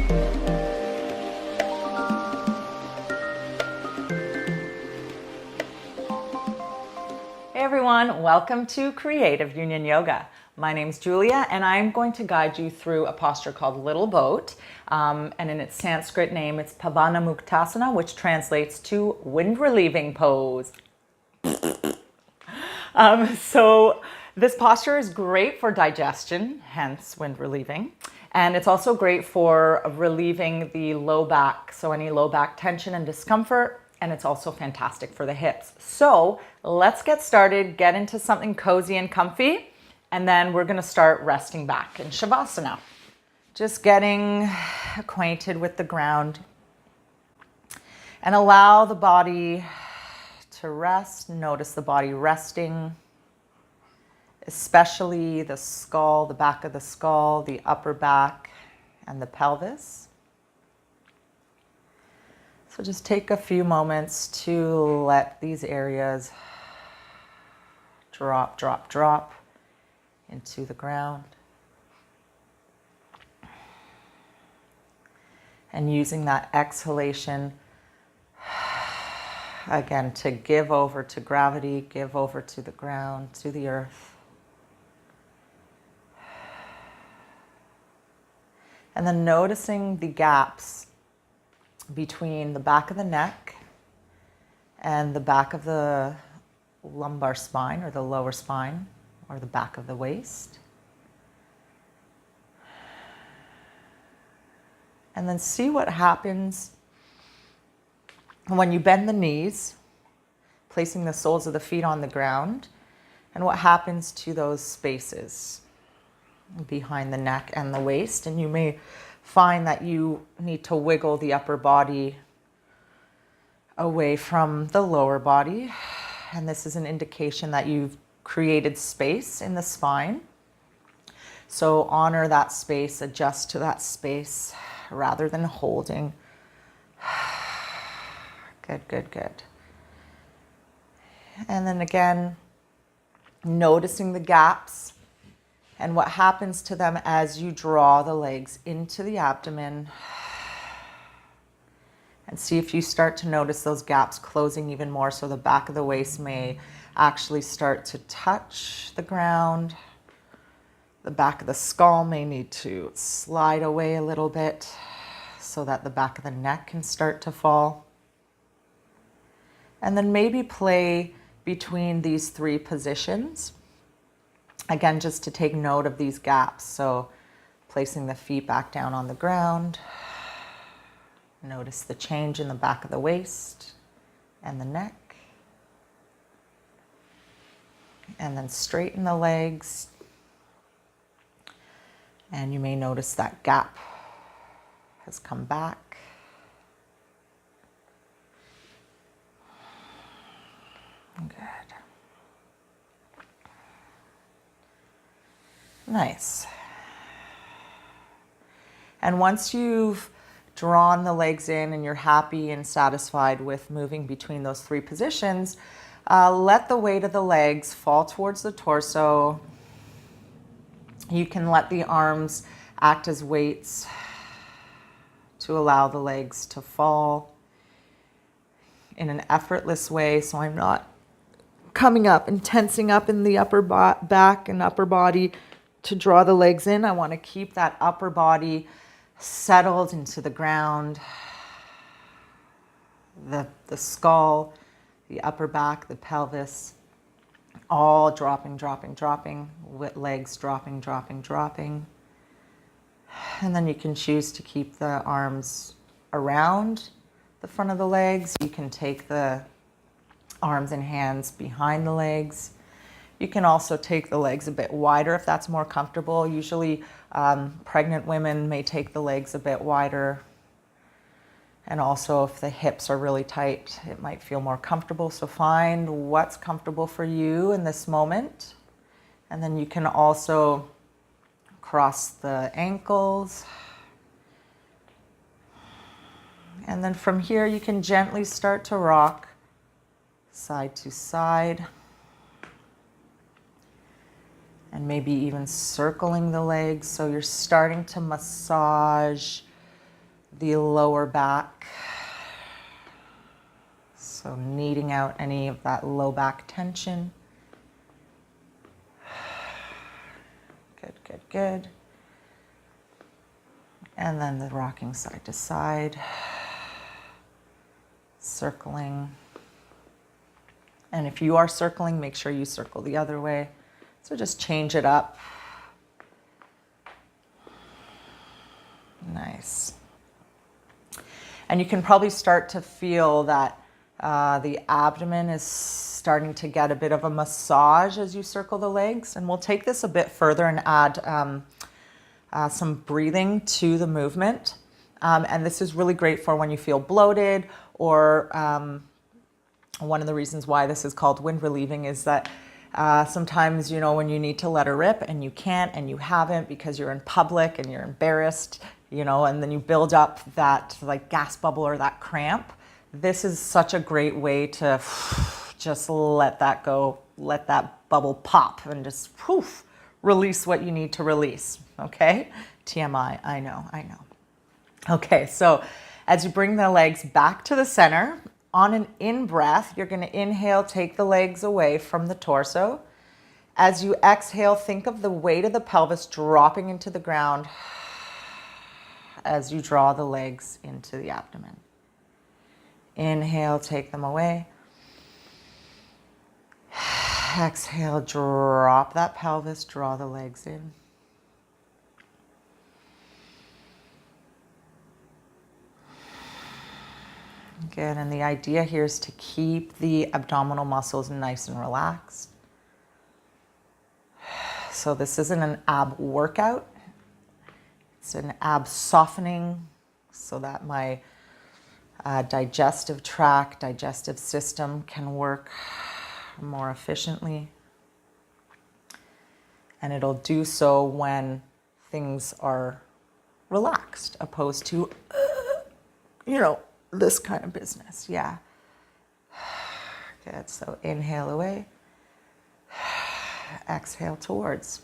Hey everyone, welcome to Creative Union Yoga. My name's Julia and I'm going to guide you through a posture called Little Boat. And in its Sanskrit name, it's Pavana Muktasana, which translates to wind relieving pose. So this posture is great for digestion, hence wind relieving. And it's also great for relieving the low back, so any low back tension and discomfort. And it's also fantastic for the hips. So let's get started, get into something cozy and comfy, and then we're gonna start resting back in Shavasana. Just getting acquainted with the ground and allow the body to rest. Notice the body resting, especially the skull, the back of the skull, the upper back, and the pelvis. So just take a few moments to let these areas drop, drop, drop into the ground. And using that exhalation, again, to give over to gravity, give over to the ground, to the earth. And then noticing the gaps between the back of the neck and the back of the lumbar spine or the lower spine or the back of the waist. And then see what happens when you bend the knees, placing the soles of the feet on the ground, and what happens to those spaces behind the neck and the waist. And you may find that you need to wiggle the upper body away from the lower body. And this is an indication that you've created space in the spine. So honor that space, adjust to that space rather than holding. Good, good, good. And then again, noticing the gaps and what happens to them as you draw the legs into the abdomen. And see if you start to notice those gaps closing even more, so the back of the waist may actually start to touch the ground. The back of the skull may need to slide away a little bit so that the back of the neck can start to fall. And then maybe play between these three positions. Again, just to take note of these gaps. So placing the feet back down on the ground. Notice the change in the back of the waist and the neck. And then straighten the legs. And you may notice that gap has come back. Good. Nice. And once you've drawn the legs in and you're happy and satisfied with moving between those three positions, let the weight of the legs fall towards the torso. You can let the arms act as weights to allow the legs to fall in an effortless way. So I'm not coming up and tensing up in the upper back and upper body to draw the legs in. I want to keep that upper body settled into the ground, the skull, the upper back, the pelvis, all dropping, dropping, dropping, with legs dropping, dropping, dropping. And then you can choose to keep the arms around the front of the legs. You can take the arms and hands behind the legs. You can also take the legs a bit wider if that's more comfortable. Usually pregnant women may take the legs a bit wider. And also if the hips are really tight, it might feel more comfortable. So find what's comfortable for you in this moment. And then you can also cross the ankles. And then from here, you can gently start to rock side to side. And maybe even circling the legs. So you're starting to massage the lower back. So kneading out any of that low back tension. Good, good, good. And then the rocking side to side, circling. And if you are circling, make sure you circle the other way. So just change it up. Nice. And you can probably start to feel that the abdomen is starting to get a bit of a massage as you circle the legs. And we'll take this a bit further and add some breathing to the movement. And this is really great for when you feel bloated, or one of the reasons why this is called wind relieving is that sometimes, you know, when you need to let her rip and you can't and you haven't because you're in public and you're embarrassed, you know, and then you build up that like gas bubble or that cramp. This is such a great way to just let that go, let that bubble pop and just release what you need to release. Okay? TMI, I know. Okay, so as you bring the legs back to the center, on an in-breath, you're going to inhale, take the legs away from the torso. As you exhale, think of the weight of the pelvis dropping into the ground as you draw the legs into the abdomen. Inhale, take them away. Exhale, drop that pelvis, draw the legs in. Good, and the idea here is to keep the abdominal muscles nice and relaxed. So this isn't an ab workout, it's an ab softening so that my digestive tract, digestive system can work more efficiently. And it'll do so when things are relaxed, opposed to, you know, this kind of business. Yeah. Good. So inhale away. Exhale towards.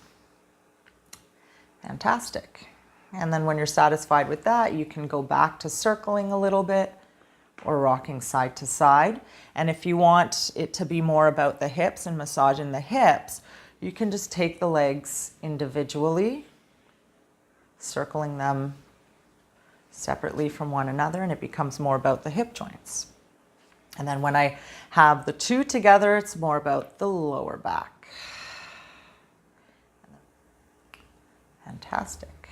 Fantastic. And then when you're satisfied with that, you can go back to circling a little bit or rocking side to side. And if you want it to be more about the hips and massaging the hips, you can just take the legs individually, circling them separately from one another, and it becomes more about the hip joints. And then when I have the two together, it's more about the lower back. Fantastic.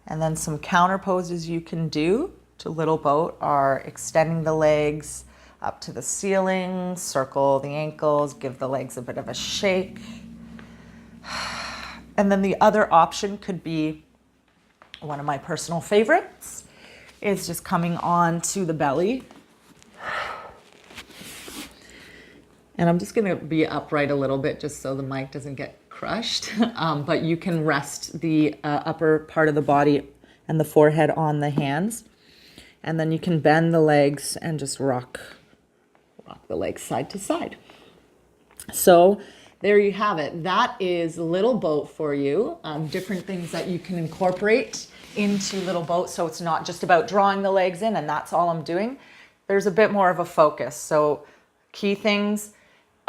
And then some counter poses you can do to little boat are extending the legs up to the ceiling, circle the ankles, give the legs a bit of a shake. And then the other option could be, one of my personal favorites, is just coming on to the belly. And I'm just going to be upright a little bit just so the mic doesn't get crushed. But you can rest the upper part of the body and the forehead on the hands. And then you can bend the legs and just rock the legs side to side. So there you have it. That is Little Boat for you. Different things that you can incorporate into Little Boat, so it's not just about drawing the legs in and that's all I'm doing. There's a bit more of a focus. So key things: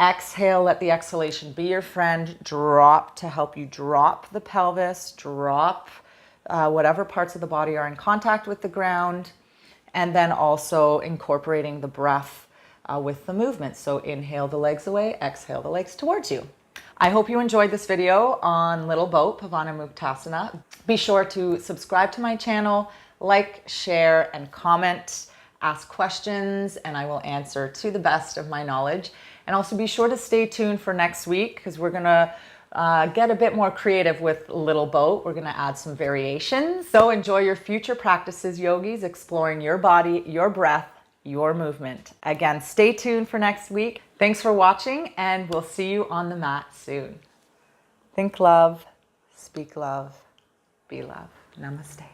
exhale, let the exhalation be your friend. Drop to help you drop the pelvis, drop whatever parts of the body are in contact with the ground, and then also incorporating the breath with the movement. So inhale the legs away, exhale the legs towards you. I hope you enjoyed this video on Little Boat, Pavana Muktasana. Be sure to subscribe to my channel, like, share, and comment. Ask questions, and I will answer to the best of my knowledge. And also be sure to stay tuned for next week, because we're gonna get a bit more creative with Little Boat. We're gonna add some variations. So enjoy your future practices, yogis, exploring your body, your breath, your movement. Again, stay tuned for next week. Thanks for watching, and we'll see you on the mat soon. Think love, speak love, be love. Namaste.